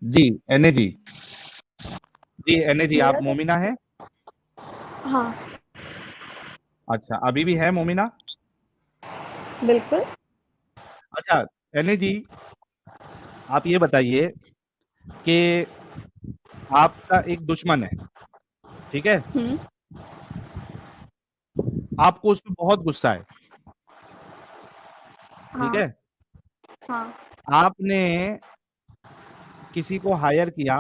जी एने जी। जी एने जी, आप मेरा मोमिना क्वेश्चन। है? हाँ। अच्छा, अभी भी है मोमिना? बिल्कुल। अच्छा एने जी, आप ये बताइए कि आपका एक दुश्मन है, ठीक है? हम्म। आपको उस पर बहुत गुस्सा है, ठीक हाँ। है? हाँ। आपने किसी को हायर किया,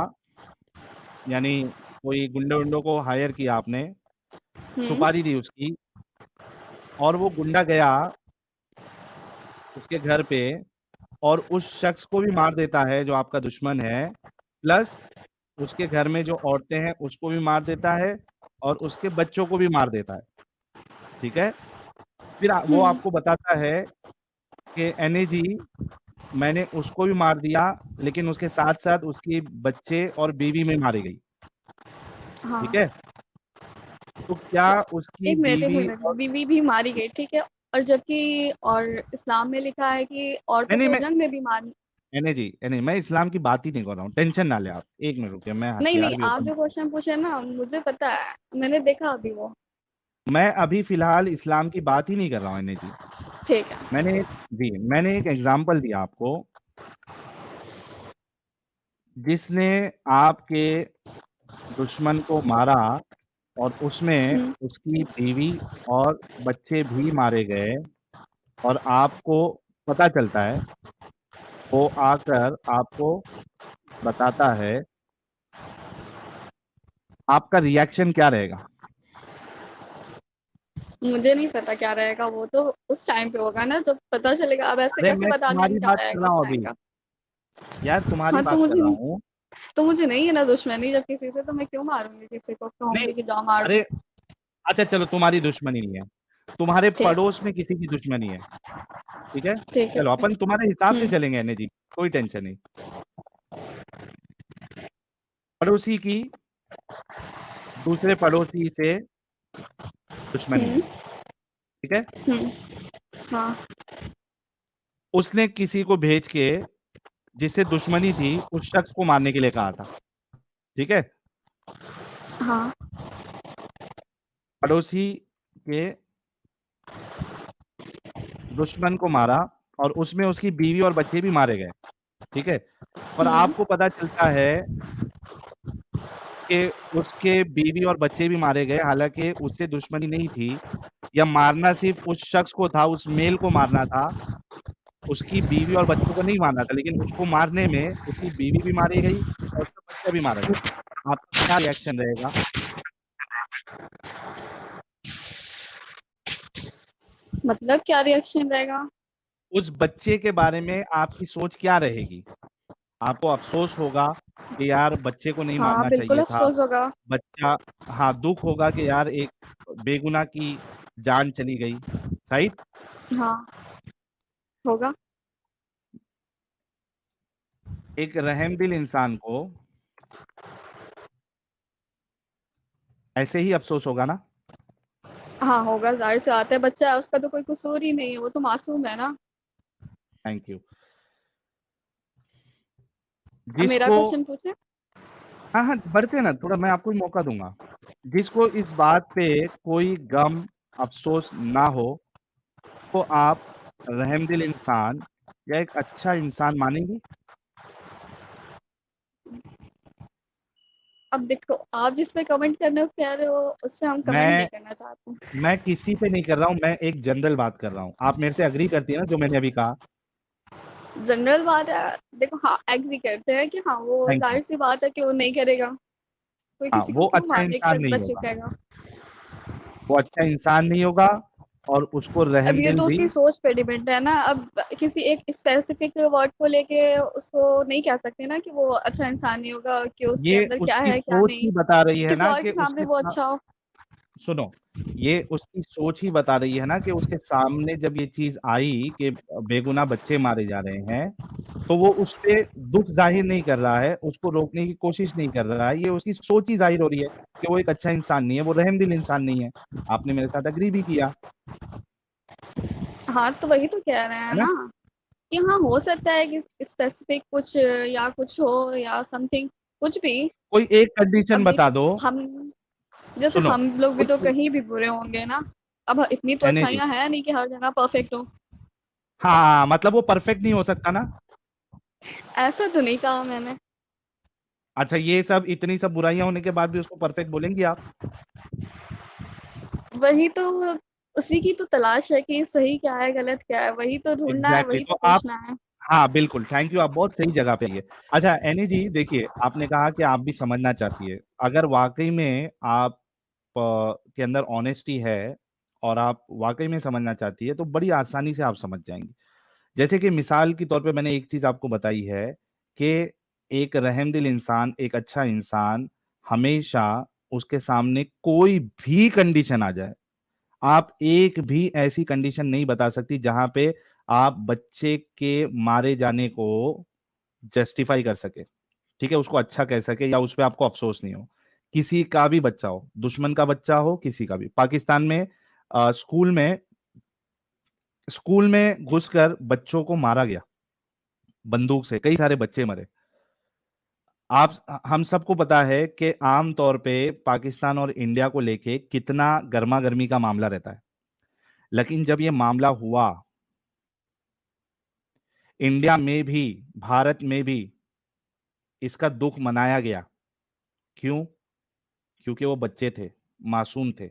यानी कोई गुंडे उंडों को हायर किया आपने, हम्म। सुपारी दी उसकी, और वो गुंडा गया उसके घर पे और उस शख्स को भी मार देता है जो आपका दुश्मन है, प्लस उसके घर में जो औरतें हैं उसको भी मार देता है और उसके बच्चों को भी मार देता है, ठीक है? फिर वो हम्म। आपको बताता है कि एने जी, मैंने उसको भी मार दिया, लेकिन उसके साथ साथ उसकी बच्चे और बीवी में मारी गई, ठीक हाँ। है? तो क्या उसकी एक बीवी मिनट, और बीवी भी मारी गई, ठीक है। और जबकि और इस्लाम में लिखा है कि नहीं औरतों नहीं, को मैं जंग में भी मार। एने जी, एने, मैं इस्लाम की बात ही नहीं कर रहा हूँ, टेंशन ना ले आप, एक मिनट रुकिए, मैं नहीं नहीं, हथियार भी आप ओपन। जो क्वेश्चन पूछे ना मुझे पता है, मैंने देखा अभी वो। मैं अभी फिलहाल इस्लाम की बात ही नहीं कर रहा हूँ एने जी। ठीक है। मैंने जी, मैंने एक एग्जांपल दिया आपको, जिसने आपके दुश्मन को मारा और उसमें हम्म। उसकी बीवी और बच्चे भी मारे गए, और आपको पता चलता है, वो आकर आपको बताता है, आपका रिएक्शन क्या रहेगा? मुझे नहीं पता क्या रहेगा, वो तो उस टाइम पे होगा ना जब पता चलेगा। अब ऐसे अरे कैसे मैं बता दें तुम्हारी क्या बात कर रहेगा रहा उस हूँ टाइम अभी, का। यार तुम्हारी हाँ बात कर रहा हूँ। तो मुझे नहीं है ना दुश्मनी जब किसी से, तो मैं क्यों मारूंगी किसी को, नहीं, कहूंगी कि जाओ मार अरे दो। अच्छा चलो, तुम्हारी दुश्मनी नहीं है, तुम्हारे ठीक। पड़ोस में किसी की दुश्मनी है, ठीक है? ठीक है। चलो अपन तुम्हारे हिसाब से हम्म। चलेंगे एने जी, कोई टेंशन नहीं। पड़ोसी की दूसरे पड़ोसी से दुश्मनी है, हम्म। ठीक है? हम्म। हाँ। उसने किसी को भेज के, जिससे दुश्मनी थी, उस शख्स को मारने के लिए कहा था, ठीक है? हाँ। पड़ोसी के दुश्मन को मारा और उसमें उसकी बीवी और बच्चे भी मारे गए, ठीक है? और हम्म। आपको पता चलता है कि उसके बीवी और बच्चे भी मारे गए, हालांकि उससे दुश्मनी नहीं थी, या मारना सिर्फ उस शख्स को था, उस मेल को मारना था, उसकी बीवी और बच्चों को नहीं मारना था, लेकिन उसको मारने में उसकी बीवी भी मारी गई और उसका बच्चा भी मारा गया। आपका क्या रिएक्शन रहेगा? मतलब क्या रिएक्शन रहेगा? उस बच्चे के बारे में आपकी सोच क्या रहेगी? आपको अफसोस होगा कि यार बच्चे को नहीं हाँ मारना बिल्कुल चाहिए था, अफसोस होगा। बच्चा, हाँ दुख होगा कि यार एक बेगुनाह की जान चली गई, राइट? हाँ होगा। एक रहमदिल इंसान को ऐसे ही अफसोस होगा ना? हाँ होगा, जाहिर सी बात है, बच्चा है, उसका तो कोई कसूर ही नहीं है, वो तो मासूम है ना। Thank you. अब मेरा जिसको, क्वेश्चन पूछे। हाँ हाँ बढ़ते ना, थोड़ा मैं आपको भी मौका दूंगा। जिसको इस बात पे कोई गम अफसोस ना हो, तो आप रहमदिल इंसान या एक अच्छा इंसान मानेंगी? अब देखो, आप जिस पे कमेंट करने को कह रहे हो उस पे हम कमेंट मैं नहीं करना चाहते। मैं किसी पे नहीं कर रहा हूँ, मैं एक जनरल बात कर रहा हूँ, आप मेरे से अग्री करती है ना जो मैंने अभी कहा? जनरल बात है। देखो, हाँ एग्री करते हैं कि हाँ वो थैंक यू। जाहिर सी बात है कि वो नहीं करेगा। कोई हाँ, किसी को वो क्यों अच्छा मारने के इंसान लिए नहीं बच्चे होगा, कहेगा। वो अच्छा इंसान नहीं होगा, और उसको अब ये रहमदिल तो भी। उसकी सोच पे डिपेंड है ना। अब किसी एक स्पेसिफिक वर्ड को लेके उसको नहीं कह सकते ना कि वो अच्छा इंसान नहीं होगा, कि उसके ये अंदर क्या उसकी है क्या सोच नहीं। ही बता रही है किसी ना और कि के सामने उसके वो अच्छा हो। सुनो, ये उसकी सोच ही बता रही है ना कि उसके सामने जब ये चीज आई कि बेगुनाह बच्चे मारे जा रहे हैं, तो वो उस पे दुख जाहिर नहीं कर रहा है, उसको रोकने की कोशिश नहीं कर रहा है, ये उसकी सोच ही जाहिर हो रही है कि वो एक अच्छा इंसान नहीं है, वो रहमदिल इंसान नहीं है। आपने मेरे साथ अग्री भी किया, हाँ तो वही तो कह रहे हैं है ना? ना। कि हाँ, हो सकता है कि स्पेसिफिक कुछ या कुछ हो या समथिंग कुछ भी। कोई एक कंडीशन अब बता देखो दो। हम जैसे सुनो, हम लोग भी तो कोई कहीं भी बुरे होंगे ना। अब इतनी तो एनए जी, अच्छाइयाँ है नहीं कि हर जगह परफेक्ट हो। हाँ मतलब वो परफेक्ट नहीं हो सकता ना। ऐसा तो नहीं कहा मैंने। अच्छा, ये सब इतनी सब बुराइयां होने के बाद भी उसको परफेक्ट बोलेंगी आप? वही तो, उसी की तो तलाश है कि सही क्या है गलत क्या है, वही तो ढूंढना है, एग्जैक्टली वही तो तो आप, पूछना है। हाँ बिल्कुल, थैंक यू, आप बहुत सही जगह पे ये। अच्छा एनी जी देखिए, आपने कहा कि आप भी समझना चाहती है, अगर वाकई में आप के अंदर ऑनेस्टी है और आप वाकई में समझना चाहती है तो बड़ी आसानी से आप समझ जाएंगी। जैसे कि मिसाल के तौर पे मैंने एक चीज आपको बताई है कि एक रहमदिल इंसान, एक अच्छा इंसान, हमेशा उसके सामने कोई भी कंडीशन आ जाए, आप एक भी ऐसी कंडीशन नहीं बता सकती जहां पे आप बच्चे के मारे जाने को जस्टिफाई कर सके, ठीक है, उसको अच्छा कह सके या उस पर आपको अफसोस नहीं हो। किसी का भी बच्चा हो, दुश्मन का बच्चा हो, किसी का भी, पाकिस्तान में स्कूल में घुसकर बच्चों को मारा गया बंदूक से, कई सारे बच्चे मरे। आप, हम सबको पता है कि आम तौर पे पाकिस्तान और इंडिया को लेके कितना गर्मा गर्मी का मामला रहता है, लेकिन जब ये मामला हुआ, इंडिया में भी, भारत में भी इसका दुख मनाया गया। क्यों? क्योंकि वो बच्चे थे, मासूम थे।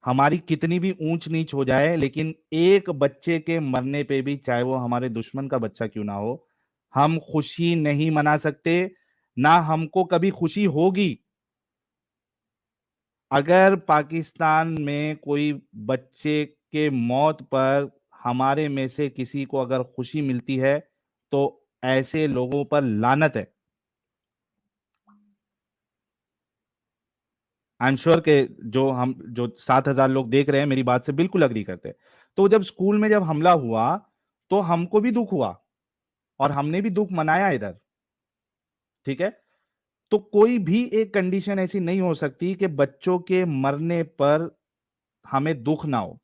हमारी कितनी भी ऊंच नीच हो जाए, लेकिन एक बच्चे के मरने पे भी, चाहे वो हमारे दुश्मन का बच्चा क्यों ना हो, हम खुशी नहीं मना सकते, ना हमको कभी खुशी होगी। अगर पाकिस्तान में कोई बच्चे के मौत पर हमारे में से किसी को अगर खुशी मिलती है तो ऐसे लोगों पर लानत है। आई एम श्योर के जो 7,000 लोग देख रहे हैं मेरी बात से बिल्कुल अग्री करते हैं। तो जब स्कूल में जब हमला हुआ तो हमको भी दुख हुआ और हमने भी दुख मनाया इधर, ठीक है। तो कोई भी एक कंडीशन ऐसी नहीं हो सकती कि बच्चों के मरने पर हमें दुख ना हो।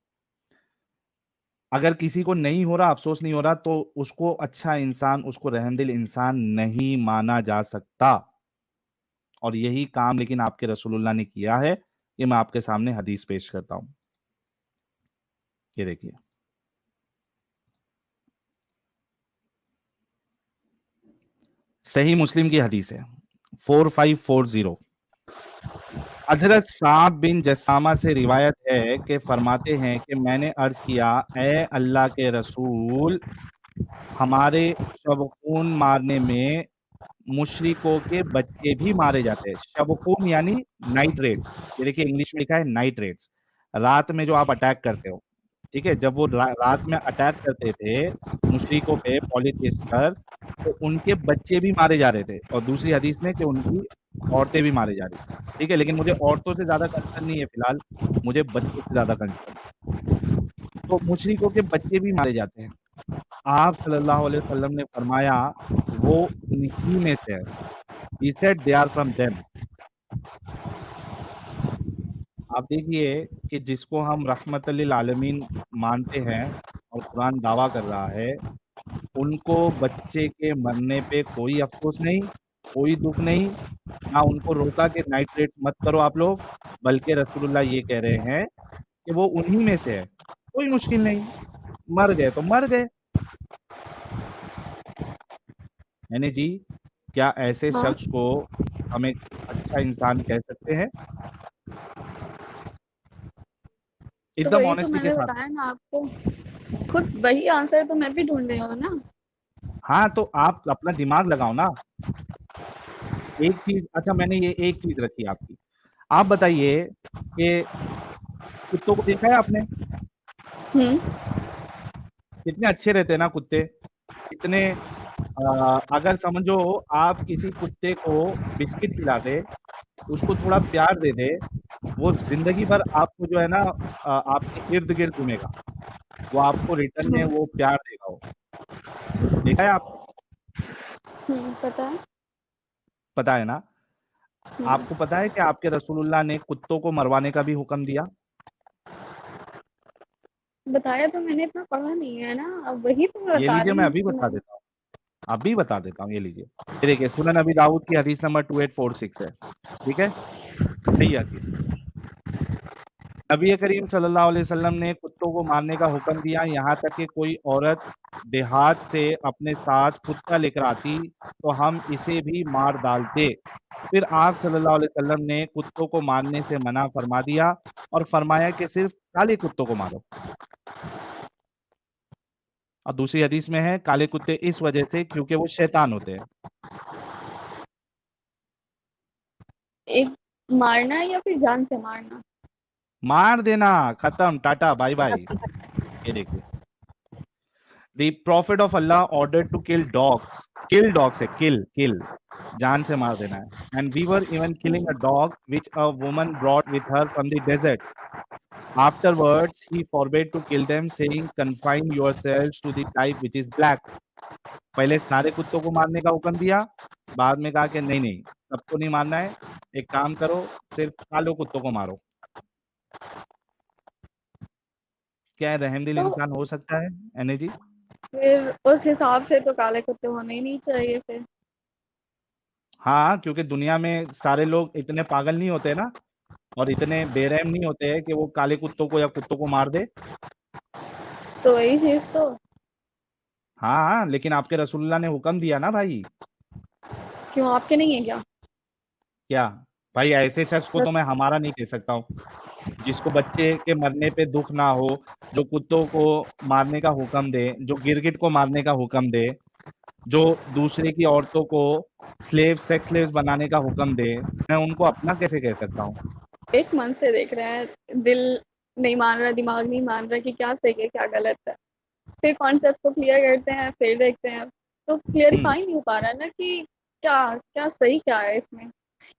अगर किसी को नहीं हो रहा, अफसोस नहीं हो रहा, तो उसको अच्छा इंसान, उसको रहमदिल इंसान नहीं माना जा सकता। और यही काम लेकिन आपके रसूलुल्लाह ने किया है। ये मैं आपके सामने हदीस पेश करता हूं, ये देखिए, सही मुस्लिम की हदीस है 4540। हजरत साब बिन जसामा से रिवायत है कि फरमाते हैं कि मैंने अर्ज किया, ए अल्लाह के रसूल, हमारे शब खून मारने में मुशरिकों के बच्चे भी मारे जाते हैं। शब खून यानी नाइट्रेट्स, ये देखिए इंग्लिश में लिखा है नाइट्रेट्स, रात में जो आप अटैक करते हो, ठीक है, जब वो रात में अटैक करते थे मुशरिकों पे, पॉलिथियस्ट पर, तो उनके बच्चे भी मारे जा रहे थे, और दूसरी हदीस में कि उनकी औरतें भी मारी जा रही थी, ठीक है, लेकिन मुझे औरतों से ज्यादा कंसर्न नहीं है फिलहाल, मुझे बच्चों से ज्यादा कंसर्न। तो मुशरिकों के बच्चे भी मारे जाते हैं। आप सल्लल्लाहु अलैहि वसल्लम ने फरमाया, वो उन्हीं में से है। He said they are from them। आप देखिए कि जिसको हम रहमत लिल आलमीन मानते हैं और कुरान दावा कर रहा है, उनको बच्चे के मरने पे कोई अफसोस नहीं, कोई दुख नहीं, ना उनको रोका कि नाइट्रेट मत करो आप लोग, बल्कि रसूलुल्लाह ये कह रहे हैं कि वो उन्हीं में से है, कोई मुश्किल नहीं, मर गए तो मर गए। यानी जी, क्या ऐसे हाँ, शख्स को हम एक अच्छा इंसान कह सकते हैं? तो एकदम वही तो ऑनेस्टी के मैंने साथ। बताया ना आपको, खुद वही आंसर तो मैं भी ढूंढ रही हूँ ना। हाँ तो आप अपना दिमाग लगाओ ना। एक चीज, अच्छा मैंने ये एक चीज रखी आपकी, आप बताइए कि कुत्तों को देखा है आपने? हम्म। कितने अच्छे रहते हैं ना कुत्ते, कितने, अगर समझो आप किसी कुत्ते को बिस्किट खिला दे, उसको थोड़ा प्यार दे दे, वो जिंदगी भर आपको जो है ना आपके इर्द गिर्द घूमेगा, वो आपको रिटर्न में वो प्यार देगा। वो देखा है आपने? पता है। पता है ना? हम्म। आपको पता है कि आपके रसूलुल्लाह ने कुत्तों को मरवाने का भी हुक्म दिया? बताया तो मैंने, इतना पढ़ा नहीं है ना, अब वही तो मैं ये बता लीजिए, रही मैं हूँ अभी कि बता मैंने। देता हूँ, अभी बता देता हूँ, ये लीजिए। ये देखिए, सुनन अबी दाऊद की हदीस नंबर 2846 है, ठीक है, सही हदीस। नबी करीम सल्लल्लाहु अलैहि वसल्लम ने कुत्तों को मारने का हुक्म दिया, यहाँ तक कि कोई औरत देहात से अपने साथ कुत्ता लेकर आती तो हम इसे भी मार डालते। फिर आप सल्लल्लाहु अलैहि वसल्लम ने कुत्तों को मारने से मना फरमा दिया और फरमाया कि सिर्फ काले कुत्तों को मारो। और दूसरी हदीस में है, काले कुत्ते इस वजह से क्योंकि वो शैतान होते हैं। एक मारना या फिर जान से मारना? मार देना, खत्म, टाटा बाय बाय। ये देखिए, The prophet of Allah ordered to kill dogs. Kill dogs है, kill, जान से मार देना है. And we were even killing a dog which a woman brought with her from the desert. Afterwards, he forbade to kill them, saying, "Confine yourselves to the type which is black." पहले सारे कुत्तों को मारने का हुक्म दिया, बाद में कहा कि नहीं नहीं, सबको नहीं मारना है, एक काम करो, सिर्फ काले कुत्तों को मारो। क्या रहमदिल तो इंसान हो सकता है एने जी? फिर उस हिसाब से तो काले कुत्ते होने ही नहीं चाहिए फिर। हाँ, क्योंकि दुनिया में सारे लोग इतने पागल नहीं होते ना, और इतने बेरहम नहीं होते हैं कि वो काले कुत्तों को या कुत्तों को मार दे। तो वही चीज तो। हाँ हाँ, लेकिन आपके रसूलुल्लाह ने हुक्म दिया ना भाई। क्यों, आपके नहीं है क्या? क्या भाई, ऐसे शख्स को तो रस मैं हमारा नहीं कह सकता हूँ, जिसको बच्चे के मरने पे दुख ना हो, जो कुत्तों को मारने का हुक्म दे, जो गिरगिट को मारने का हुक्म दे, जो दूसरे की औरतों को सेक्स स्लेव्स बनाने का हुक्म दे, मैं उनको अपना कैसे कह सकता हूँ? एक मन से देख रहे हैं, दिल नहीं मान रहा, दिमाग नहीं मान रहा कि क्या सही है क्या गलत है। फिर कॉन्सेप्ट को क्लियर करते हैं, फिर देखते हैं, तो हम्म। क्लियरिफाई नहीं हो पा रहा ना कि क्या क्या सही क्या है इसमें,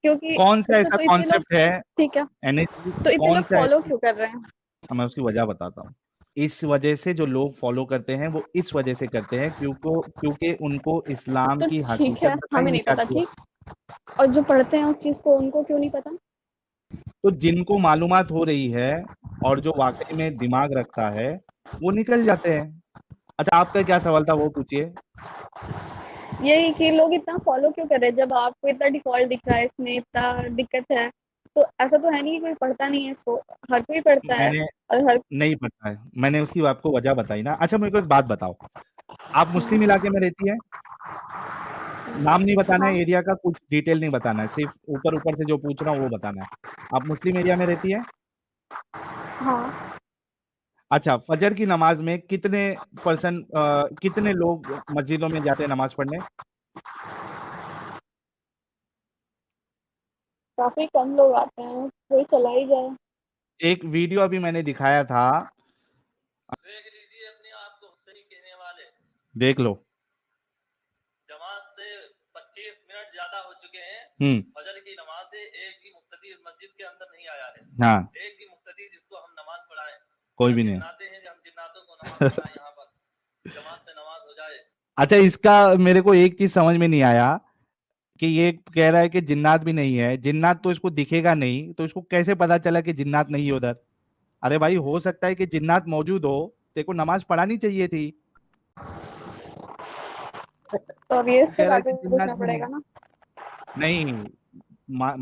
क्योंकि कौन सा इसमें ऐसा तो इतने लोग। कॉन्सेप्ट है ठीक है, एनएच, तो इतने कौन लोग सा फॉलो ऐसा? क्यों कर रहे हैं? मैं उसकी वजह बताता हूँ। इस वजह से जो लोग फॉलो करते हैं वो इस वजह से करते हैं क्योंकि उनको इस्लाम तो की ठीक है, हकीकत बताई हमें नहीं नहीं पता, जाती है। ठीक। और जो पढ़ते हैं उस चीज को, उनको क्यों नहीं पता? तो जिनको मालूमात हो रही है और जो वाकई में दिमाग रखता है, वो निकल जाते हैं। अच्छा, आपका क्या सवाल था वो पूछिए। यही कि लोग इतना फॉलो क्यों कर रहे हैं, जब आपको इतना डिफॉल्ट दिख रहा है, इसमें इतना दिक्कत है। तो ऐसा तो है नहीं कि कोई पढ़ता नहीं है इसको, हर कोई पढ़ता है। मैंने और हर। नहीं पता है, मैंने उसकी आपको वजह बताई ना। अच्छा, मेरे को एक बात बताओ, आप मुस्लिम इलाके में रहती है? नाम नहीं बताना है, हाँ एरिया का कुछ डिटेल नहीं बताना है, सिर्फ ऊपर ऊपर से जो पूछ रहा हूँ वो बताना है। आप मुस्लिम एरिया में रहती है? हाँ। अच्छा, फजर की नमाज में कितने लोग मस्जिदों में जाते हैं नमाज पढ़ने? काफी कम लोग आते हैं, कोई चला ही जाए। एक वीडियो अभी मैंने दिखाया था, देख लीजिए अपने आप को सही कहने वाले। देख लो। जमात से 25 मिनट ज्यादा हो चुके हैं, फजर की नमाज से एक भी मुक्तदी मस्जिद के अंदर नहीं आया है। हाँ, एक भी मुक्तदी जिसको हम नमाज पढ़ाएं। कोई भी नहीं है। जिन्नाते हैं, हम जिन्नातों को नमाज पढ़ाएं यहाँ पर, जमात से नमाज हो जाए। अच्छा, इसका मेरे को एक चीज समझ में नहीं आया कि ये कह रहा है कि जिन्नात भी नहीं है। जिन्नात तो इसको दिखेगा नहीं, तो इसको कैसे पता चला कि जिन्नात नहीं है उधर? अरे भाई, हो सकता है कि जिन्नात मौजूद हो, तेरे को नमाज पढ़ानी चाहिए थी। तो अब ये वो इससे कह रहा है जाके कि जिन्नात पूछना भी नहीं। पड़ेगा ना। नहीं,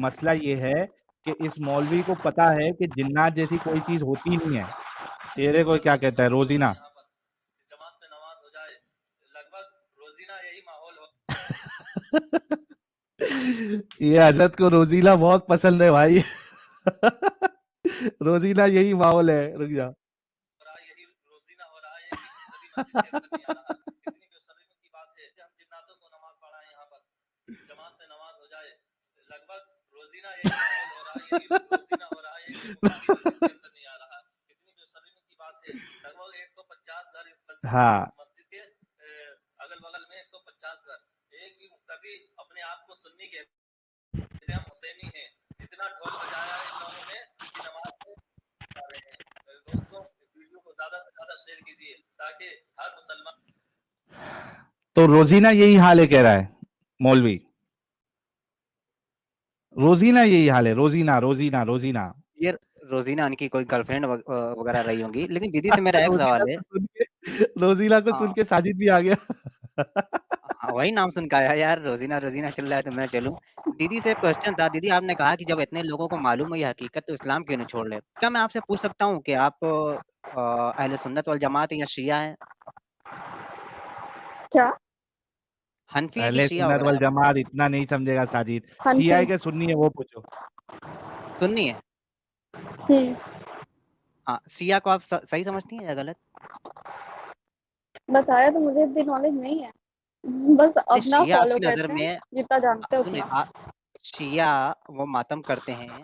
मसला ये है कि इस मौलवी को पता है कि जिन्नात जैसी कोई चीज होती नहीं है। ये देखो क्या कहता है रोजीना। यहाँ पर जमात से नमाज हो जाए, लगभग रोजीना यही माहौल हो। ये हजरत को रोजीना बहुत पसंद है भाई। रोजीना यही माहौल है, रुक जा। रहा, यही रोजीना हो रहा है कि कभी मस्जिद के अंदर नहीं आ रहा। कितनी बेशर्मी की बात है कि हम जिन्नातों को नमाज पढ़ाएं यहाँ पर, जमात से नमाज हो जाए, लगभग रोजीना यही माहौल हो रहा है, यही रोजीना हो रहा है कि मुक्तदी मस्जिद के अंदर नहीं आ रहा। कितनी बेशर्मी की बात है। लगभग 150 घर इस हाँ, मस्जिद के अगल बगल में 150 घर, एक भी मुक्तदी अपने आप को सुन्नी कहते हैं, हम हुसैनी हैं। इतना ढोल बजाया है इन लोगों ने कि नमाज पढ़ रहे हैं। दोस्तों, इस वीडियो को ज्यादा से ज्यादा शेयर कीजिए ताकि हर मुसलमान। तो रोजीना यही हाल है कह रहा है मौलवी। रोजीना यही हाल है, रोजीना रोजीना रोजीना। ये रोजीना उनकी कोई गर्लफ्रेंड वगैरह रही होंगी। लेकिन दीदी से मेरा एक रोजीला सवाल है। को सुन के रोजीला को सुन हाँ, के साजिद भी आ गया। हाँ, वही नाम सुन के आया यार, रोजीना रोजीना चल रहा है तो मैं चलूं। दीदी से क्वेश्चन था। दीदी आपने कहा कि जब इतने लोगों को मालूम है ये हकीकत तो इस्लाम क्यों नहीं छोड़ रहे? क्या मैं आपसे पूछ सकता हूँ कि आप अहले सुन्नत वल जमात हैं या शिया हैं? क्या? हनफी है कि अहले शिया सुन्नत वगैरह वल है? जमात इतना नहीं समझेगा साजिद। हनफी। शिया है कि सुन्नी है वो पूछो। सुन्नी है। हाँ, शिया को आप सही समझती हैं या गलत? बताया तो मुझे इतनी नॉलेज नहीं है, बस नहीं, अपना शिया फॉलो आपकी नजर करते हैं, में जितना जानते हैं सुनिए उतना। शिया वो मातम करते हैं,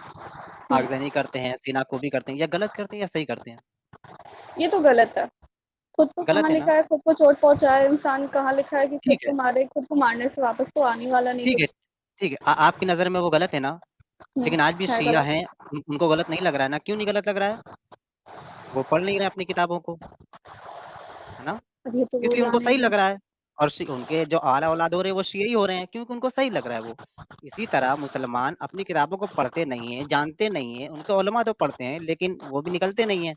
आगजनी करते हैं, सीनाकोबी करते हैं, या गलत करते हैं या सही करते हैं? ये तो गलत है। खुद को गलत कहाँ है ना? लिखा है खुद को चोट पहुंचाए इंसान, कहाँ लिखा है कि खुद ठीक है, को मारे? खुद को मारने से वापस तो आने वाला नहीं ठीक है, कुछ। ठीक है। आपकी नजर में वो गलत है ना? लेकिन आज भी है शिया गलत। हैं, उनको गलत नहीं लग रहा है ना? क्यों नहीं गलत लग रहा है? वो पढ़ नहीं रहे अपनी किताबों को, है ना? अब ये तो वो इसलिए उनको सही जानेंगे। लग रहा है। और उनके जो आला औलाद हो रहे हैं वो शिया ही हो रहे हैं, क्योंकि उनको सही लग रहा है वो। इसी तरह मुसलमान अपनी किताबों को पढ़ते नहीं है, जानते नहीं है। उनके उलमा तो पढ़ते हैं लेकिन वो भी निकलते नहीं है,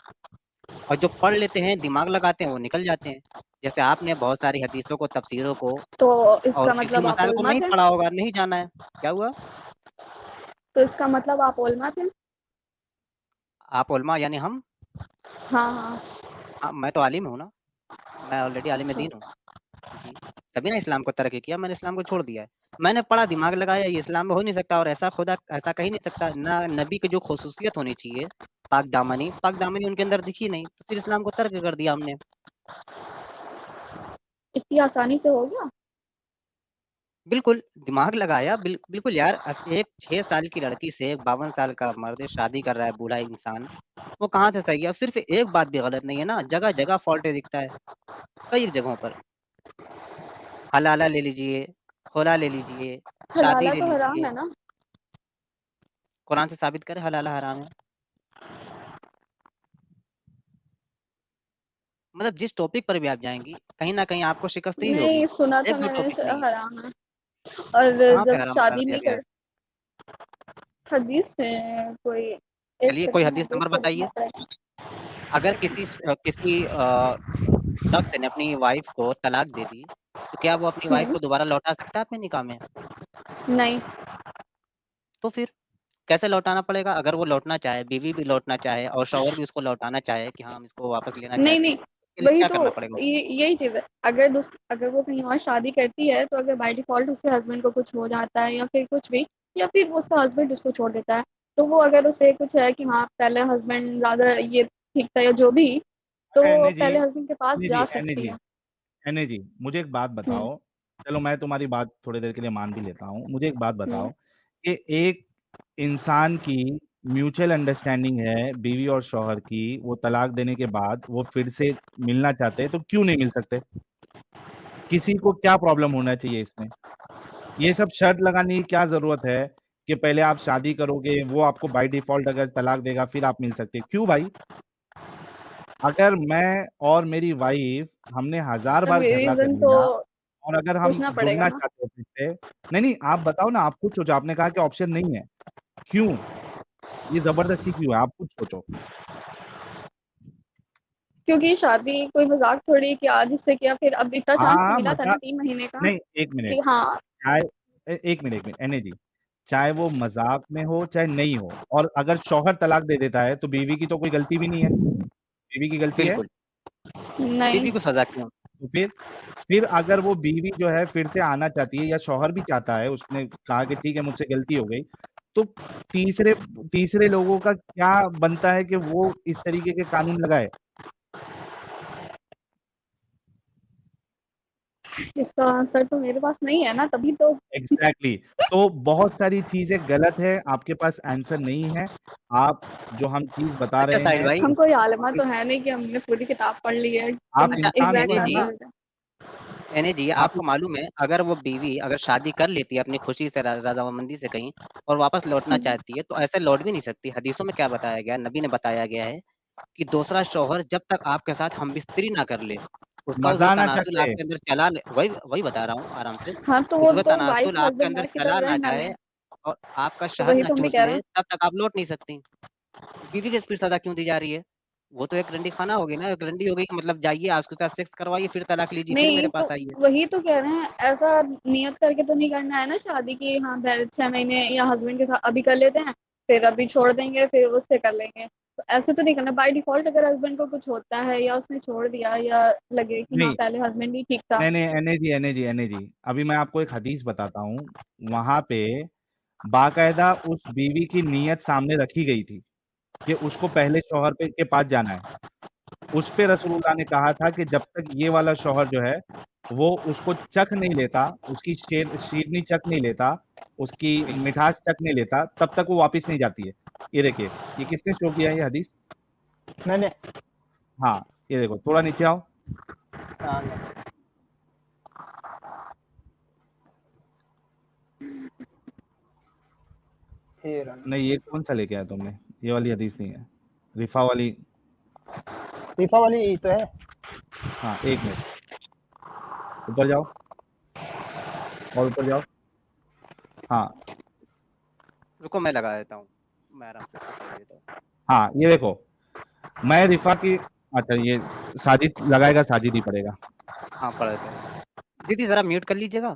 और जो पढ़ लेते हैं दिमाग लगाते हैं वो निकल जाते हैं। जैसे आपने बहुत सारी हदीसों को, तफसीरों को तो और इसका फिक्ही मतलब आप मसाइल को उलमा नहीं थे? पढ़ा होगा, नहीं जाना है। क्या हुआ? तो इसका मतलब आप उलमा थे? आप उलमा यानी हम? हाँ हाँ। हाँ, मैं तो आलिम हूँ ना, मैं ऑलरेडी आलिम अच्छा। दीन हूँ। जी, तभी ना इस्लाम को तरक किया, मैंने इस्लाम को छोड़ दिया है। मैंने पढ़ा, दिमाग लगाया, ये इस्लाम में हो नहीं सकता, और ऐसा खुदा ऐसा कह ही नहीं सकता ना। नबी की जो खुसूसियत होनी चाहिए, पाक दामनी उनके अंदर दिखी नहीं, तो फिर इस्लाम को तर्क कर दिया हमने। इतनी आसानी से हो गया? बिल्कुल, दिमाग लगाया, बिल्कुल यार। एक 6 साल की लड़की से एक 52 साल का मर्द शादी कर रहा है, बूढ़ा इंसान, वो कहाँ से सही है? और सिर्फ एक बात भी गलत नहीं है ना, जगह-जगह फ़ॉल्ट दिखता है, कई जगहों पर। हलाला ले लीजिए, खुला ले लीजिए, शादी हलाला ले तो हराम लीजिए। है ना? कुरान से साबित करें हलाला हराम है। मतलब जिस टॉपिक पर भी आप जाएँगी, कहीं न कहीं आपको शिकस्त ही होगी। नहीं, सुना था 1-2 मैंने टॉपिक नहीं है। हराम है। और कहाँ पे जब हराम करार शादी दिया नहीं गया है? कर, हदीस में कोई एक चलिए कोई सेकंड हदीस हदीस नंबर को देखना बताइए। पड़ेगा। अगर किसी शख्स ने अपनी वाइफ़ को तलाक दे दी, तो क्या वो अपनी वाइफ़ हम्म। को दोबारा लौटा सकता है अपने निकाह में? नहीं। तो फिर कैसे लौटाना पड़ेगा? अगर वो लौटना चाहे, बीवी भी लौटना चाहे और शौहर भी उसको लौटाना चाहे कि हाँ, हम इसको वापस लेना नहीं चाहते नहीं, हैं, इसके लिए वही क्या तो, करना पड़ेगा उसको? यही चीज है। अगर वो कहीं और शादी करती है तो अगर बाय डिफॉल्ट उसके हस्बैंड को कुछ हो जाता है या फिर कुछ भी, या फिर वो उसका हस्बैंड उसको छोड़ देता है, तो वो अगर उसे कुछ है कि हाँ पहले हस्बैंड ज्यादा ये ठीक था या जो भी, तो अच्छा वो एने जी, पहले हस्बैंड के पास एने जी, जा एने सकती जी, है। एने जी, मुझे एक बात हम्म। बताओ। चलो मैं तुम्हारी बात थोड़ी देर के लिए मान भी लेता हूँ। मुझे एक बात हम्म। बताओ कि एक इंसान की म्यूचुअल अंडरस्टैंडिंग है बीवी और शौहर की, वो तलाक देने के बाद वो फिर से मिलना चाहते हैं तो क्यों नहीं मिल सकते? किसी को क्या प्रॉब्लम होना चाहिए इसमें? ये सब शर्त लगाने की क्या ज़रूरत है कि पहले आप शादी करोगे, वो आपको बाय डिफ़ॉल्ट अगर तलाक देगा फिर आप मिल सकते हैं? क्यों भाई? अगर मैं और मेरी वाइफ़ हमने हज़ार तब बार झगड़ा कर रीजन तो लिया और अगर हम पूछना पड़ेगा जुड़ना ना। चाहते हैं फिर से, नहीं, आप बताओ ना, आप खुद सोचो, आपने कहा कि ऑप्शन नहीं है। क्यों? ये ज़बरदस्ती क्यों है? आप खुद सोचो। क्योंकि शादी कोई मजाक थोड़ी कि आज इससे किया फिर, अब इतना हाँ, चांस तो हाँ, मिला था ना मज़ाक 3 महीने का नहीं, 1 मिनट, कि हाँ। चाहे 1 मिनट एने जी, चाहे वो मज़ाक में हो, चाहे नहीं हो, और अगर शौहर तलाक दे देता है, तो बीवी की तो कोई गलती भी नहीं है। बीवी की गलती है? बिल्कुल, नहीं। बीवी को सज़ा क्यों? तो फिर अगर वो बीवी जो है फिर से आना चाहती है या शौहर भी चाहता है, उसने कहा कि ठीक है मुझसे गलती हो गई, तो तीसरे तीसरे लोगों का क्या बनता है कि वो इस तरीके के कानून लगाए? इसका आंसर तो मेरे पास नहीं है ना, तभी तो। एग्ज़ैक्टली। तो बहुत सारी चीज़ें गलत है, आपके पास आंसर नहीं है। आप जो हम चीज़ बता अच्छा रहे साहिल हैं, भाई, हम कोई आलिमा तो है नहीं कि हमने पूरी किताब पढ़ ली है आप अच्छा इंसान तो एग्जैक्ट एने है जी, ना? आंसर। आप आपको मालूम है अगर वो बीवी अगर शादी कर लेती है अपनी खुशी से, रज़ामंदी से कहीं, और वापस लौटना चाहती है, तो ऐसे लौट भी नहीं सकती। हदीसों में क्या बताया गया है, नबी ने बताया गया है कि दूसरा शौहर जब तक आपके साथ हमबिस्तरी ना कर ले, उसका उज़्र मज़ा ना तनासुल चखे। आपके अंदर चला ले, वही वही बता रहा हूँ आराम से। हाँ तो वो उज़्र तो वाइफ तनासुल आपके हस्बैंड अंदर वाइफ की चला तरह ना रहना जाए है। और आपका तो शहद वही ना तुम भी चूस कह रहे ले, हो। तब तक आप लौट नहीं सकती। बीवी की फिर सजा क्यों दी जा रही है? वो तो एक रंडी खाना हो गई ना, एक रंडी हो गई कि मतलब जाइए आप उसके साथ सेक्स करवाइए, फिर तलाक लीजिए, फिर मेरे नहीं, पास तो आइए। वही तो कह रहे हैं, ऐसा नियत करके तो नहीं करना है ना शादी की, हाँ 6 महीने या हस्बैंड के साथ अभी कर लेते हैं, फिर अभी छोड़ देंगे, फिर उससे कर लेंगे। तो ऐसे तो नहीं करना बाय डिफॉल्ट। अगर हस्बैंड को कुछ होता है या उसने छोड़ दिया या लगे कि हाँ नहीं पहले हस्बैंड ही ठीक था। नहीं नहीं, एने जी, अभी मैं आपको एक हदीस बताता हूँ। वहां पे बाकायदा उस बीवी की नीयत सामने रखी गई थी कि उसको पहले शौहर के पास जाना है। उस पे रसूलुल्लाह ने कहा था कि जब तक ये वाला शौहर जो है वो उसको चख नहीं लेता, उसकी शीरनी चख नहीं लेता, उसकी मिठास चख नहीं लेता, तब तक वो वापस नहीं जाती है। ये देखिए, ये किसने शो किया है ये हदीस? मैंने हाँ, ये देखो, थोड़ा नीचे आओ। नहीं, ये कौन सा लेके आया तुमने? ये वाली हदीस नहीं है, रिफा वाली। रिफा वाली तो है। हाँ, एक मिनट, ऊपर जाओ और ऊपर जाओ। हाँ रुको मैं लगा देता हूँ, मैं आराम से इसको पढ़ देता हूँ। हाँ, ये देखो, मैं रिफा की, अच्छा ये साजिद लगाएगा, साजिद ही पड़ेगा। हाँ पढ़ देता हूँ। दीदी जरा म्यूट कर लीजिएगा,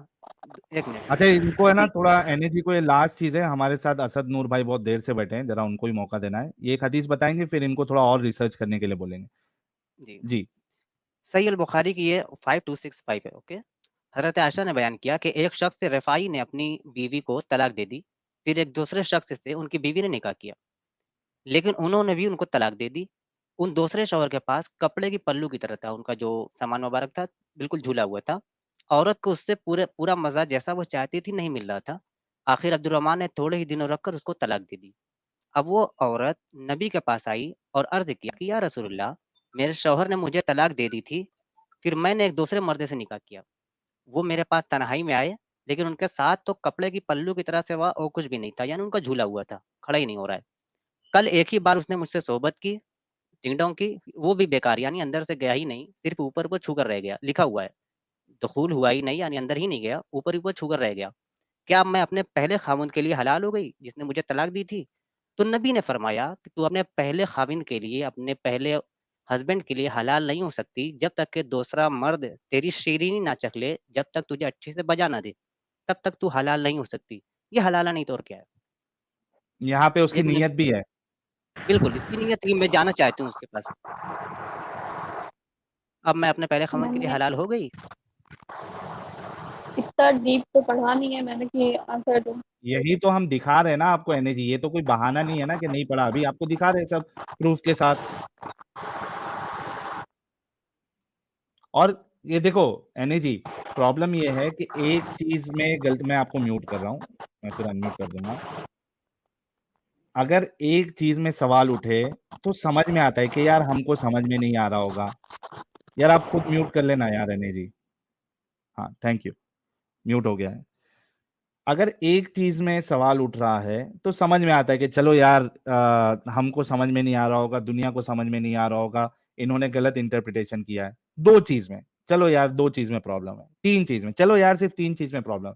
एक मिनट। अच्छा, इनको है ना थोड़ा एनर्जी को, ये लास्ट चीज है, हमारे साथ असद नूर भाई बहुत देर से बैठे हैं, जरा उनको ही मौका देना है। ये एक हदीस बताएंगे, फिर इनको थोड़ा और रिसर्च करने के लिए बोलेंगे। जी जी। सही अल बुखारी की ये 5265 है। ओके, हजरत आयशा ने बयान किया कि एक शख्स से रफ़ाई ने अपनी बीवी को तलाक दे दी, फिर एक दूसरे शख्स से उनकी बीवी ने निकाह किया, लेकिन उन्होंने भी उनको तलाक दे दी। उन दूसरे शौहर के पास कपड़े की पल्लू की तरह था, उनका जो सामान मुबारक था बिल्कुल झूला हुआ था। औरत को उससे पूरा मज़ा जैसा वो चाहती थी नहीं मिल रहा था। आखिर अब्दुर्रहमान ने थोड़े ही दिनों रखकर उसको तलाक दे दी। अब वो औरत नबी के पास आई और अर्ज़ किया कि या रसूलल्लाह, मेरे शौहर ने मुझे तलाक दे दी थी, फिर मैंने एक दूसरे मर्द से निकाह किया। वो मेरे पास तन्हाई में आए, लेकिन उनके साथ तो कपड़े की पल्लू की तरह सिवा और कुछ भी नहीं था, यानी उनका झूला हुआ था, खड़ा ही नहीं हो रहा है। कल एक ही बार उसने मुझसे सोहबत की, टिंग-टोंग की, वो भी बेकार, यानी अंदर से गया ही नहीं, सिर्फ़ ऊपर-ऊपर छूकर रह गया, लिखा हुआ है। दुखूल हुआ ही नहीं, यानी अंदर ही नहीं गया, ऊपर-ऊपर छूकर रह गया। क्या अब मैं अपने पहले ख़ावंद के लिए हलाल हो गई, जिसने मुझे तलाक दी थी? तो नबी ने फरमाया कि तू अपने पहले ख़ाविंद के लिए, अपने पहले हस्बैंड के लिए हलाल नहीं हो सकती, जब तक कि दूसरा मर्द तेरी शीरीनी ना चख ले, जब तक तुझे अच्छे से बजा ना दे, तब तक तू हलाल नहीं हो सकती। ये हलाला नहीं तो और क्या है? यहाँ पे उसकी एक मिनट, नीयत भी है। बिल्कुल, इसकी नीयत थी मैं जाना चाहती हूँ उसके पास। अब मैं अपने पहले ख़ावंद के लिए मैंने हलाल हो गई? इतना डीप तो पढ़ा नहीं है मैंने कि आंसर दूं। यही तो हम दिखा रहे हैं ना आपको एनर्जी, ये तो कोई बहाना नहीं है ना कि नहीं पढ़ा, अभी आपको दिखा रहे हैं सब प्रूफ के साथ। और ये देखो एनर्जी, प्रॉब्लम ये है कि एक चीज में गलत, मैं आपको म्यूट कर रहा हूँ, मैं फिर अनम्यूट कर दूंगा। अगर एक चीज में सवाल उठे तो समझ में आता है कि यार हमको समझ में नहीं आ रहा होगा। यार आप खुद म्यूट कर लेना यार एनर्जी। हाँ, थैंक यू, म्यूट हो गया है। अगर एक चीज में सवाल उठ रहा है तो समझ में आता है कि चलो यार, हमको समझ में नहीं आ रहा होगा, दुनिया को समझ में नहीं आ रहा होगा, इन्होंने गलत इंटरप्रिटेशन किया है। दो चीज में चलो यार, दो चीज में प्रॉब्लम है, तीन चीज में चलो यार, सिर्फ तीन चीज में प्रॉब्लम।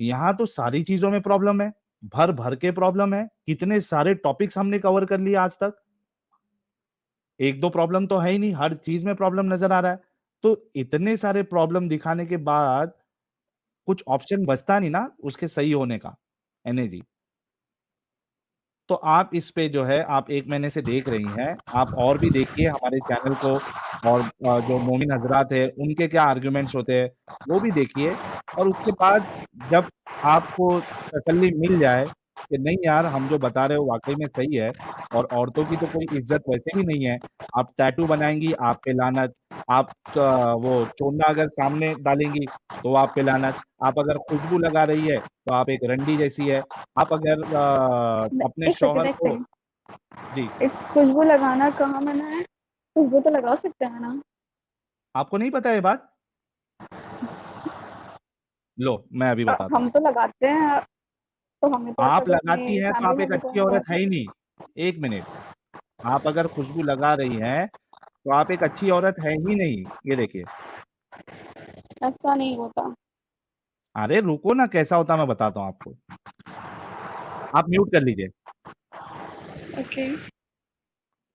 यहाँ तो सारी चीजों में प्रॉब्लम है, भर भर के प्रॉब्लम है। कितने सारे टॉपिक्स हमने कवर कर लिए आज तक, एक दो प्रॉब्लम तो है ही नहीं, हर चीज में प्रॉब्लम नजर आ रहा है। तो इतने सारे प्रॉब्लम दिखाने के बाद कुछ ऑप्शन बचता नहीं ना उसके सही होने का, एनर्जी। तो आप इस पे जो है, आप 1 महीने से देख रही हैं, आप और भी देखिए हमारे चैनल को, और जो मोमिन हजरात है उनके क्या आर्ग्यूमेंट्स होते हैं वो भी देखिए। और उसके बाद जब आपको तसल्ली मिल जाए कि नहीं यार हम जो बता रहे हो वाकई में सही है, और औरतों की तो कोई इज्जत वैसे भी नहीं है, आप टैटू बनाएंगी आप पे लानत, आप वो चोन्ना अगर सामने डालेंगी तो आप पे लानत, आप अगर खुशबू लगा रही है तो आप एक रंडी जैसी है, आप अगर अपने एक सेकंड शौहर एक को। सेकंड, जी। एक खुशबू लगाना कहाँ मना है? खुशबू तो लगा सकते हैं ना। आपको नहीं पता ये बात? लो मैं अभी बताता हूँ। हम तो लगाते हैं, तो हमें तो ऐसा आप कोई लगाती अपनी हैं तो फैमिली आप में एक भी अच्छी तो औरत है। है ही नहीं। एक मिनट, आप अगर खुशबू लगा रही हैं तो आप एक अच्छी औरत है ही नहीं। ये देखिए, ऐसा नहीं होता। अरे रुको ना, कैसा होता मैं बताता हूँ आपको। आप म्यूट कर लीजिए। ओके।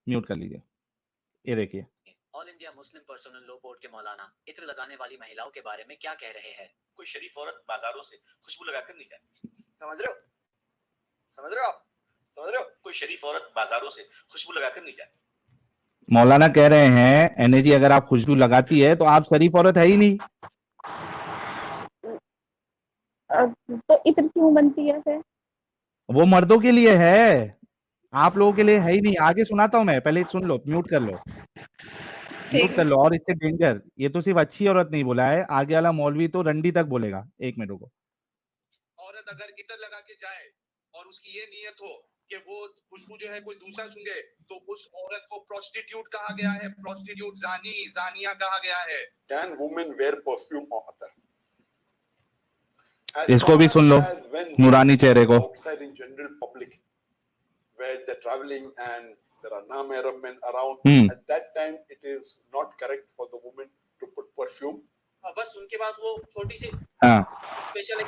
म्यूट कर लीजिए। ये देखिए। All India Muslim personal law board के मौलाना इत्र लगाने वाली महिलाओं के बारे में क्या कह रहे हैं? कोई शरीफ औरत बाजारों से खुशबू लगाकर नहीं जाती। समझ रहे हो? समझ रहे हो आप? समझ रहे हो? कोई शरीफ औरत बाजारों से खुशबू लगाकर नहीं जाती। मौलाना कह रहे हैं एनर्जी अगर आप खुशबू लगाती है तो आप शरीफ औरत है ही नहीं। तो इत्र क्यों बनती है फिर? वो मर्दों के लिए है, आप लोगों के लिए है ही नहीं। आगे सुनाता हूं मैं, पहले सुन लो, म्यूट कर लो, म्यूट कर लो। और इससे डेंजर, ये तो सिर्फ अच्छी औरत नहीं बोला है, आगे वाला मौलवी तो रंडी तक बोलेगा। एक मिनट रुको। औरत अगर इत्र लगा के जाए और उसकी ये नीयत हो कि वो खुशबू जो है कोई दूसरा सूंघे, तो उस औरत को प्रोस्टिट्यूट कहा गया है, प्रोस्टिट्यूट, जानी, जानिया कहा गया है। Can women wear perfume or other? इसको भी सुन लो, नूरानी चेहरे को। Outside in general public, where they're traveling and there are non-Arab men around, at that time it is not correct for the woman to put perfume. बस उनके पास वो छोटी सी special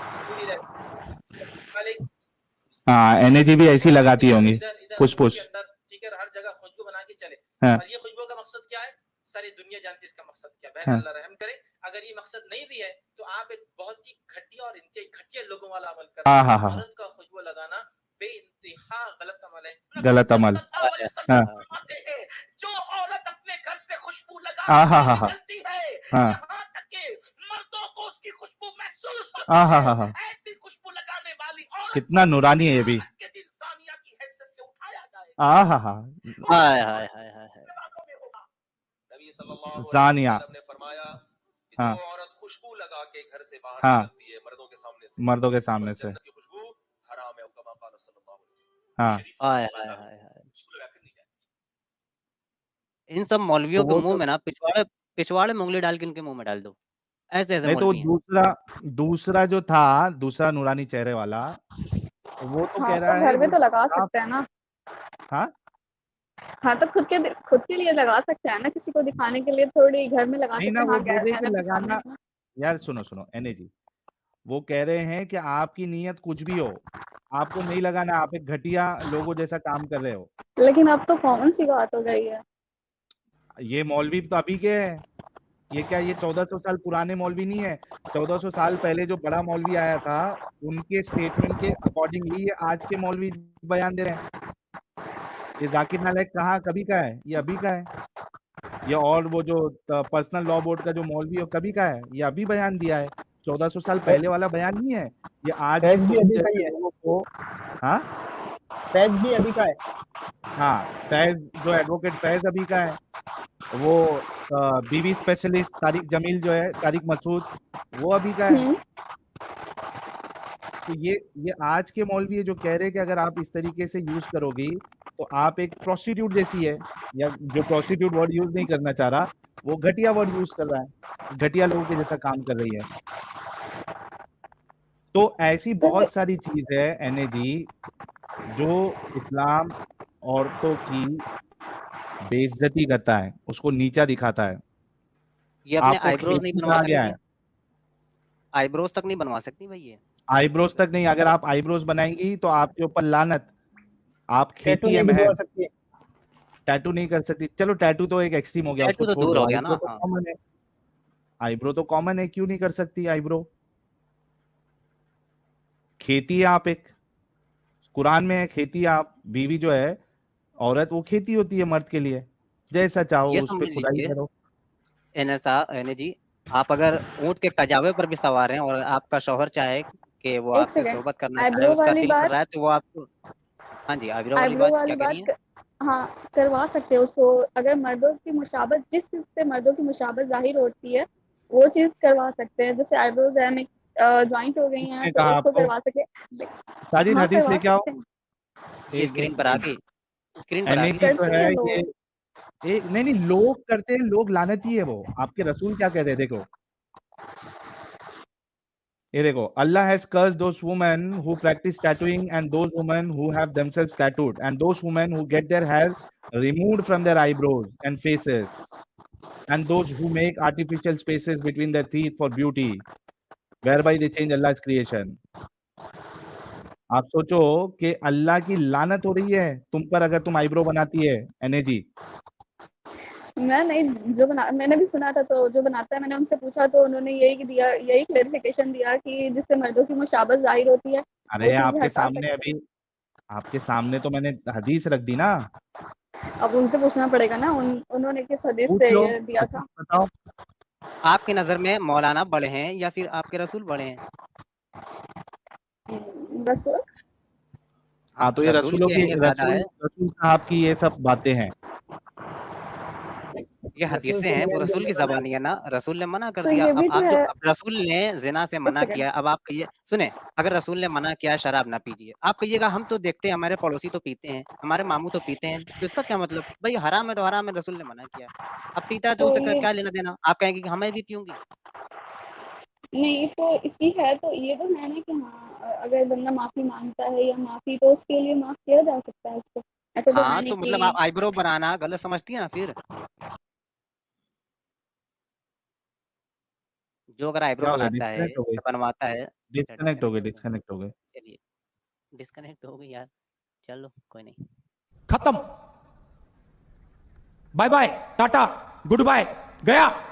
हाँ, एनर्जी भी ऐसी लगाती होंगी, पुश पुश। ठीक है, हर जगह खुशबू बना के चले। हाँ। और ये खुशबू का मकसद क्या है? सारी दुनिया जानती है इसका मकसद क्या है। अल्लाह रहम करे, अगर ये मकसद नहीं भी है तो आप एक बहुत ही घटिया और इंतहाई घटिया लोगों वाला अमल कर रहे हैं। औरत का खुशबू लगाना बेइंतहा गलत अमल है। गलत अमल। जो औरत अपने घर से खुशबू लगाती है, यहाँ तक कि मर्दों को उसकी खुशबू महसूस होती है। ऐसी खुशबू लगाने वाली औरत कितना नूरानी है ये भी। सानिया की हैसियत से उठाया जाएगा। हाय हाय हाय हाय। नबी सल्लल्लाहु जानिया। अलैहि वसल्लम ने फरमाया कि हाँ। जो औरत खुशबू लगा के घर से बाहर हाँ। निकलती है मर्दों के सामने से, मर्दों के सामने से, जन्नत की खुशबू हराम है, कमा क़ाल सल्लल्लाहु अलैहि वसल्लम। हाँ। शरीफ हाय औरत हाय लगा के हाय हाय। खुशबू लगाकर नहीं जाती। इन सब मौलवियों तो के वो मुंह तो में ना पिछवाड़े में उंगली डाल के इनके मुंह में डाल दो। ऐसे ऐसे नहीं तो मौलवी हैं। दूसरा जो था, दूसरा नूरानी चेहरे वाला, वो तो हाँ, कह रहा तो है घर में वो तो लगा आप। सकते हैं ना। हाँ, हाँ, तो खुद के लिए लगा सकते हैं ना, किसी को दिखाने के लिए थोड़ी घर में लगा नहीं सकते ना, हैं। वो हाँ, बोले कि गैर के सामने लगाना। ना। यार सुनो एनर्जी, वो कह रहे हैं कि आपकी नीयत कुछ भी हो, आपको नहीं लगाना, आप एक घटिया लोगों जैसा काम कर रहे हो। लेकिन अब तो कॉमन सी बात हो गई है। ये मौलवी तो अभी के हैं, ये क्या, ये 1400 साल पुराने मौलवी नहीं है। 1400 साल पहले जो बड़ा मौलवी आया था, उनके स्टेटमेंट के अकॉर्डिंगली ये आज के मौलवी बयान दे रहे हैं। ये जाकिर नाइक कहाँ कभी का है, ये अभी का है। ये और वो जो पर्सनल लॉ बोर्ड का जो मौलवी है कभी का है, ये अभी बयान दिया है। 1400 साल पहले वाला बयान नहीं है ये, आज फैज भी अभी का जैसे ही है। लोगों को। हाँ, फैज भी अभी का है। हाँ, फैज जो एडवोकेट फैज अभी का है, वो बीवी स्पेशलिस्ट तारिक जमील जो है, तारिक मसूद, वो अभी का है। तो ये आज के मौलवी है जो कह रहे हैं कि अगर आप इस तरीके से यूज करोगी तो आप एक प्रोस्टिट्यूट जैसी है, या जो प्रोस्टिट्यूट वर्ड यूज नहीं करना चाह रहा, वो घटिया वर्ड यूज कर रहा है, घटिया लोगों के जैसा काम कर रही है। तो ऐसी बहुत सारी चीज है एनर्जी जो इस्लाम औरतों की बेइज्जती करता है, उसको नीचा दिखाता है। ये अपने आपको आईब्रोज नहीं खेती बनवा कहा गया सकती, है, आईब्रोज तक नहीं बनवा सकती भाई ये। आईब्रोज तक नहीं। अगर आप आईब्रोज बनाएंगी तो आपके ऊपर लानत। आप टैटू खेती नहीं में भिजवा है, सकती है। टैटू नहीं कर सकती। चलो टैटू तो एक एक्सट्रीम हो गया, टैटू उसको तो छोड़ दूर दो। हो गया आईब्रो ना। तो हाँ। कॉमन है, आईब्रो तो कॉमन है, क्यों नहीं कर सकती आईब्रो? खेती आप एक, कुरान में है खेती। आप बीवी जो है औरत, वो खेती होती है मर्द के लिए, जैसा चाहो ये उस पे समझ खुदाई लीजिए करो। एनर्जी, आप अगर ऊंट के कजावे पर भी सवार हैं और आपका शौहर चाहे कि वो एक आपसे सेकंड, सोहबत करना चाहे, आईब्रो उसका वाली दिल कर बात, रहा है तो वो आपको। हाँ जी, आईब्रो वाली आईब्रो बात वाली क्या कह रही बात हैं? हाँ, करवा सकते हैं उसको। अगर मर्दों की मुशाबत, जिस चीज से मर्दों की मुशाबत जाहिर होती है, वो चीज करवा सकते हैं। जैसे आईब्रोज है ज्वाइंट हो गई हैं, किसने तो कहा उसको आपको? करवा सके। साजिद हाँ, हदीस करवा लेके आओ। सकते हैं। ये स्क्रीन पर आ गई, स्क्रीन पर आ गई। एनर्जी तो करते है हैं लोग। ये एक, नहीं लोग करते हैं, लोग लानती है वो। आपके रसूल क्या कहते हैं देखो, ये देखो, Allah has cursed those women who practice tattooing and those women who have themselves tattooed and those women who get their hair removed from their eyebrows and faces and those who make artificial spaces between their teeth for beauty whereby they change Allah's creation. आप सोचो कि अल्लाह की लानत हो रही है तुम पर अगर तुम आईब्रो बनाती है एने जी। मैं नहीं, जो बना मैंने भी सुना था, तो जो बनाता है मैंने उनसे पूछा तो उन्होंने यही क्लेरिफिकेशन दिया कि जिससे मर्दों की मुशाबत जाहिर होती है वो अरे चीज आपके हटा सामने सकते अभी आपके सामने तो मैंने हदीस रख दी ना। हैं। अब उनसे पूछना पड़ेगा ना, उन्होंने किस हदीस पूछ से लो ये दिया तो था। कुछ बताओ। आपकी नजर में मौलाना बड़े हैं या फिर आपके रसूल बड़े हैं? बस हाँ तो ये रसूल की अहमियत ज्यादा है। रसूल साहब की ये सब बातें हैं। ये रसूल हदीसें से हैं, वो मिलन रसूल की जुलने वाले ज़बानी है ना, रसूल ने मना कर तो दिया। ये अब भी तो आप जो है। अब रसूल ने ज़िना से एक मना सेकंड। किया, अब आप कहिए सुने, अगर रसूल ने मना किया शराब ना पीजिए, आप कहिएगा हम तो देखते हैं हमारे पड़ोसी तो पीते हैं, हमारे मामू तो पीते हैं, तो इसका क्या मतलब? भई हराम है तो हराम है, रसूल ने मना किया। अब पीता है तो तो उससे ये क्या लेना-देना? आप कहेंगे कि हाँ, मैं भी पीऊँगी। नहीं, तो इसकी है तो ये तो है ना कि हाँ, अगर बंदा माफी मांगता है या माफी, तो उसके लिए माफ किया जा सकता है उसको। ऐसा तो है हाँ, नहीं तो मतलब आप कि आईब्रो बनाना गलत समझती हैं ना फिर? जो अगर आईब्रो क्या हो गया, बनाता है डिस्कनेक्ट हो गई? या बनवाता है अच्छा डिस्कनेक्ट हो गए, डिस्कनेक्ट हो गए। डिस्कनेक्ट हो गए। चलिए, डिस्कनेक्ट हो गई यार, चलो कोई नहीं। खत्म, bye bye, tata, good bye, गया।